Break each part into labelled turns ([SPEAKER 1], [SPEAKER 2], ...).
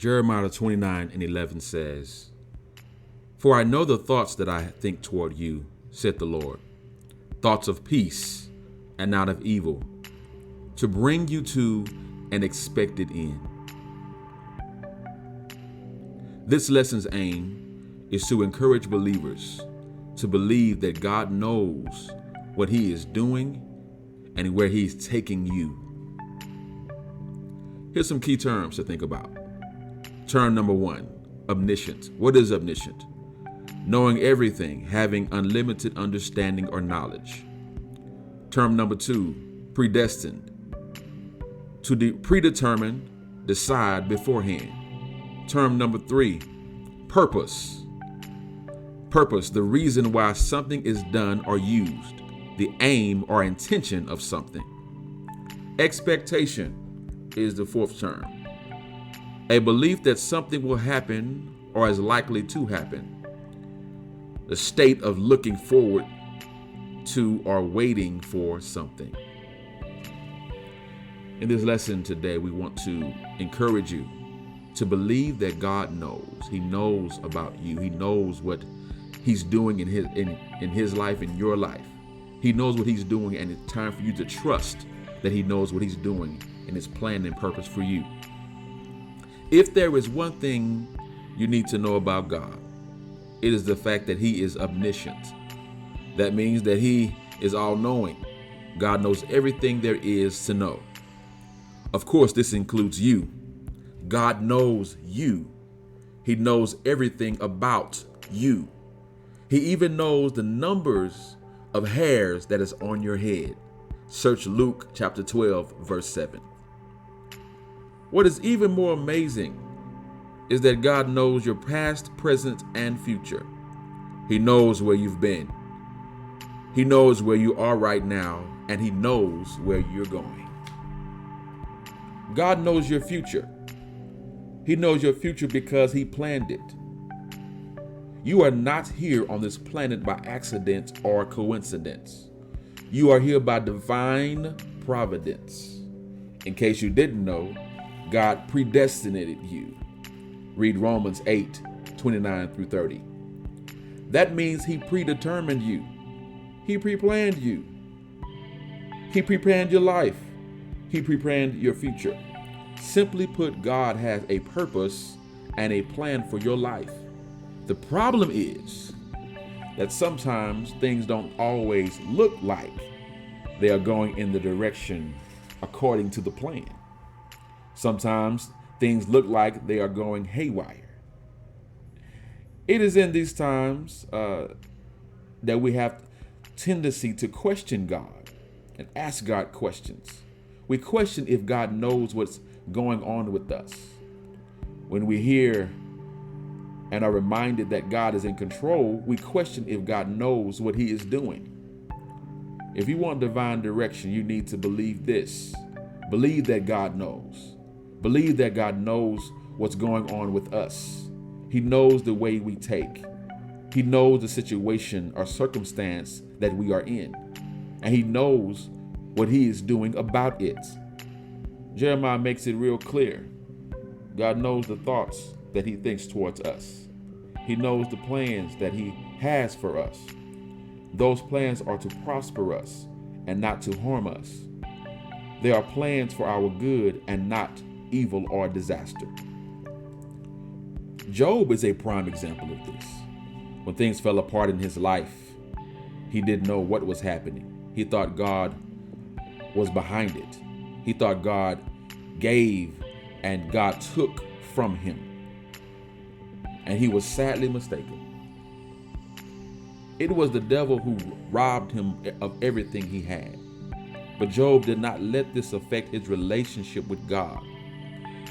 [SPEAKER 1] Jeremiah 29:11 says, "For I know the thoughts that I think toward you, said the Lord, thoughts of peace and not of evil, to bring you to an expected end." This lesson's aim is to encourage believers to believe that God knows what He is doing and where He's taking you. Here's some key terms to think about. Term number 1, omniscient. What is omniscient? Knowing everything, having unlimited understanding or knowledge. Term number 2, predestined. To predetermine, decide beforehand. Term number 3, purpose. Purpose, the reason why something is done or used, the aim or intention of something. Expectation is the 4th term. A belief that something will happen or is likely to happen. The state of looking forward to or waiting for something. In this lesson today, we want to encourage you to believe that God knows. He knows about you. He knows what He's doing in his life, in your life. He knows what He's doing, and it's time for you to trust that He knows what He's doing in His plan and purpose for you. If there is one thing you need to know about God, it is the fact that He is omniscient. That means that He is all-knowing. God knows everything there is to know. Of course, this includes you. God knows you. He knows everything about you. He even knows the numbers of hairs that is on your head. Search Luke chapter 12, verse 7. What is even more amazing is that God knows your past, present, and future. He knows where you've been. He knows where you are right now, and He knows where you're going. God knows your future. He knows your future because He planned it. You are not here on this planet by accident or coincidence. You are here by divine providence. In case you didn't know, God predestinated you. Read Romans 8:29-30. That means He predetermined you. He pre-planned you. He pre-planned your life. He pre-planned your future. Simply put, God has a purpose and a plan for your life. The problem is that sometimes things don't always look like they are going in the direction according to the plan. Sometimes things look like they are going haywire. It is in these times that we have tendency to question God and ask God questions. We question if God knows what's going on with us. When we hear and are reminded that God is in control, we question if God knows what He is doing. If you want divine direction, you need to believe this. Believe that God knows. Believe that God knows what's going on with us. He knows the way we take. He knows the situation or circumstance that we are in. And He knows what He is doing about it. Jeremiah makes it real clear. God knows the thoughts that He thinks towards us. He knows the plans that He has for us. Those plans are to prosper us and not to harm us. They are plans for our good and not evil or disaster. Job is a prime example of this. When things fell apart in his life, he didn't know what was happening. He thought God was behind it. He thought God gave and God took from him. And he was sadly mistaken. It was the devil who robbed him of everything he had. But Job did not let this affect his relationship with God.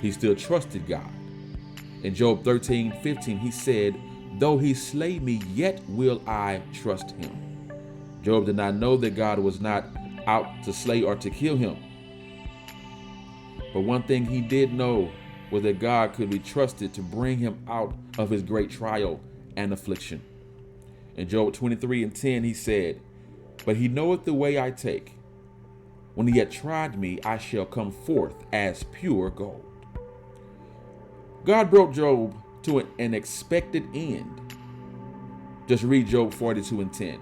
[SPEAKER 1] He still trusted God. In Job 13:15, he said, "Though he slay me, yet will I trust him." Job did not know that God was not out to slay or to kill him. But one thing he did know was that God could be trusted to bring him out of his great trial and affliction. In Job 23:10, he said, "But he knoweth the way I take. When he hath tried me, I shall come forth as pure gold." God brought Job to an expected end. Just read Job 42:10.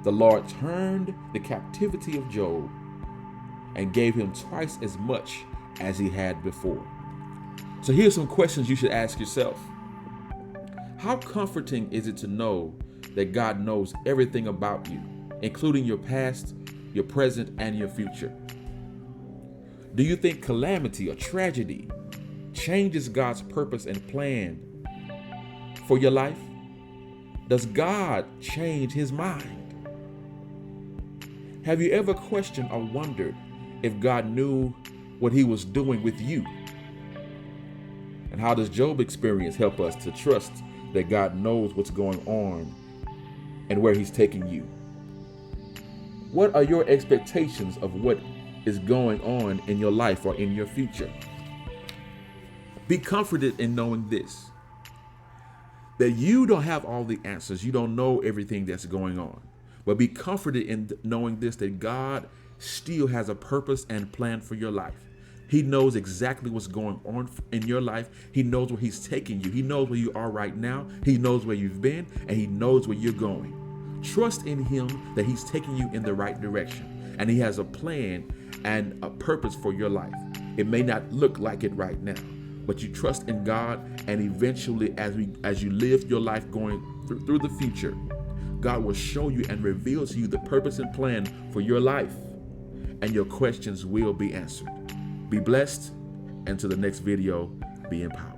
[SPEAKER 1] The Lord turned the captivity of Job and gave him twice as much as he had before. So here's some questions you should ask yourself. How comforting is it to know that God knows everything about you, including your past, your present, and your future? Do you think calamity or tragedy changes God's purpose and plan for your life? Does God change his mind? Have you ever questioned or wondered if God knew what he was doing with you? And how does Job's experience help us to trust that God knows what's going on and where he's taking you? What are your expectations of what is going on in your life or in your future? Be comforted in knowing this, that you don't have all the answers. You don't know everything that's going on. But be comforted in knowing this, that God still has a purpose and plan for your life. He knows exactly what's going on in your life. He knows where he's taking you. He knows where you are right now. He knows where you've been, and he knows where you're going. Trust in him that he's taking you in the right direction, and he has a plan and a purpose for your life. It may not look like it right now, but you trust in God, and eventually as you live your life going through the future, God will show you and reveal to you the purpose and plan for your life, and your questions will be answered. Be blessed, and to the next video, be empowered.